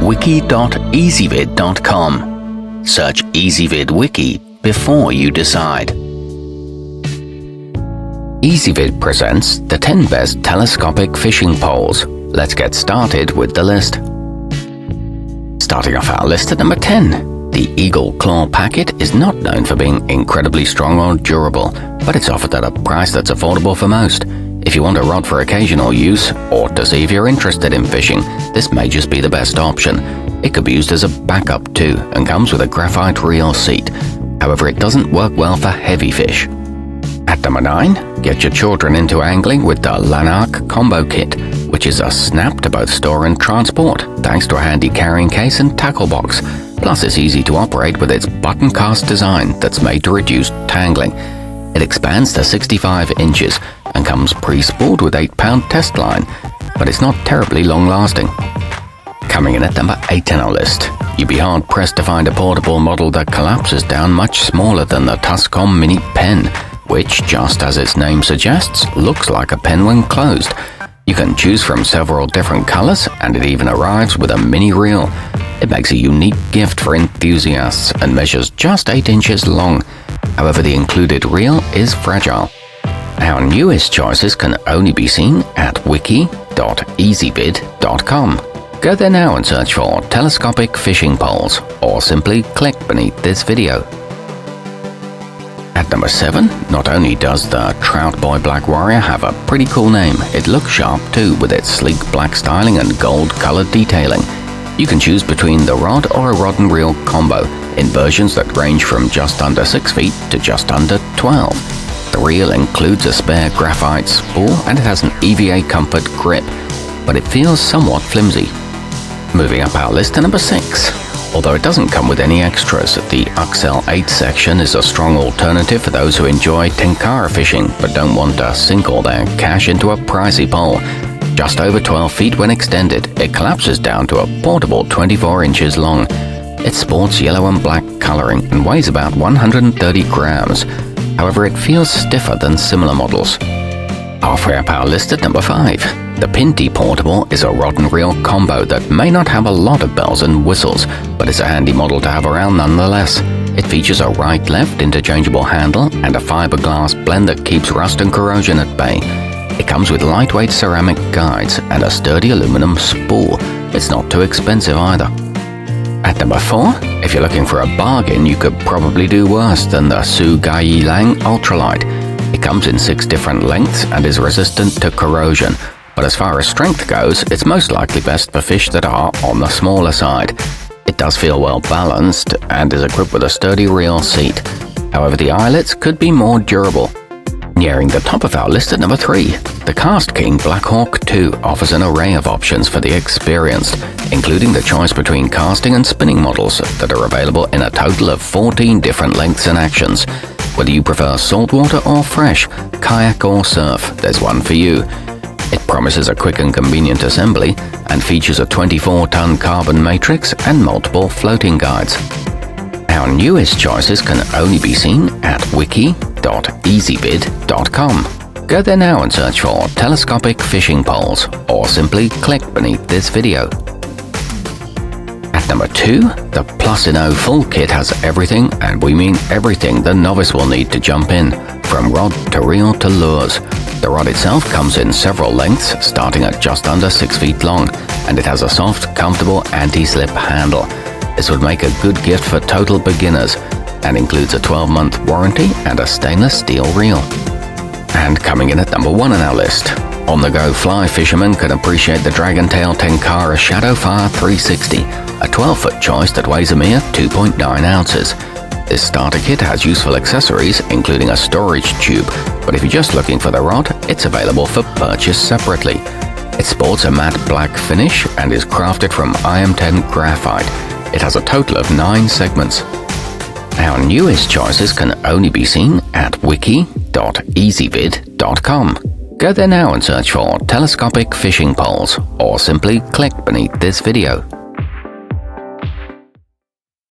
wiki.ezvid.com. Search Ezvid Wiki before you decide. Ezvid presents the 10 best telescopic fishing poles. Let's get started with the list. Starting off our list at number 10. The Eagle Claw Packet is not known for being incredibly strong or durable, but it's offered at a price that's affordable for most. If you want a rod for occasional use, or to see if you're interested in fishing, this may just be the best option. It could be used as a backup too, and comes with a graphite reel seat. However, it doesn't work well for heavy fish. At number 9, get your children into angling with the Lanark Combo Kit, which is a snap to both store and transport, thanks to a handy carrying case and tackle box. Plus, it's easy to operate with its button cast design that's made to reduce tangling. It expands to 65 inches and comes pre-spooled with 8-pound test line, but it's not terribly long-lasting. Coming in at number 8 on our list, you'd be hard-pressed to find a portable model that collapses down much smaller than the Tascom Mini Pen, which, just as its name suggests, looks like a pen when closed. You can choose from several different colors, and it even arrives with a mini reel. It makes a unique gift for enthusiasts and measures just 8 inches long. However, the included reel is fragile. Our newest choices can only be seen at wiki.ezvid.com. Go there now and search for telescopic fishing poles, or simply click beneath this video. At number 7, not only does the Trout Boy Black Warrior have a pretty cool name, it looks sharp too with its sleek black styling and gold-colored detailing. You can choose between the rod or a rod and reel combo in versions that range from just under 6 feet to just under 12. The reel includes a spare graphite spool and it has an EVA Comfort grip, but it feels somewhat flimsy. Moving up our list to number 6. Although it doesn't come with any extras, the Uxel 8 section is a strong alternative for those who enjoy tenkara fishing but don't want to sink all their cash into a pricey pole. Just over 12 feet when extended, it collapses down to a portable 24 inches long. It sports yellow and black coloring and weighs about 130 grams. However, it feels stiffer than similar models. Halfway up our list at number 5. The Pinty Portable is a rod and reel combo that may not have a lot of bells and whistles, but it's a handy model to have around nonetheless. It features a right-left interchangeable handle and a fiberglass blend that keeps rust and corrosion at bay. It comes with lightweight ceramic guides and a sturdy aluminum spool. It's not too expensive either. At number 4, if you're looking for a bargain, you could probably do worse than the Su Gai Lang Ultralight. It comes in 6 different lengths and is resistant to corrosion. But as far as strength goes, it's most likely best for fish that are on the smaller side. It does feel well balanced and is equipped with a sturdy reel seat. However, the eyelets could be more durable. Nearing the top of our list at number 3, the Cast King Blackhawk 2 offers an array of options for the experienced, including the choice between casting and spinning models that are available in a total of 14 different lengths and actions. Whether you prefer saltwater or fresh, kayak or surf, there's one for you. It promises a quick and convenient assembly and features a 24-ton carbon matrix and multiple floating guides. Our newest choices can only be seen at wiki.ezvid.com. Go there now and search for telescopic fishing poles, or simply click beneath this video. At number 2, the Plusino Full Kit has everything, and we mean everything the novice will need to jump in, from rod to reel to lures. The rod itself comes in several lengths, starting at just under 6 feet long, and it has a soft, comfortable anti-slip handle. This would make a good gift for total beginners, and includes a 12-month warranty and a stainless steel reel. And coming in at number 1 on our list, on-the-go fly fishermen can appreciate the Dragontail Tenkara Shadowfire 360, a 12-foot choice that weighs a mere 2.9 ounces. This starter kit has useful accessories, including a storage tube, but if you're just looking for the rod, it's available for purchase separately. It sports a matte black finish and is crafted from IM10 graphite. It has a total of 9 segments. Our newest choices can only be seen at wiki.ezvid.com. Go there now and search for telescopic fishing poles, or simply click beneath this video.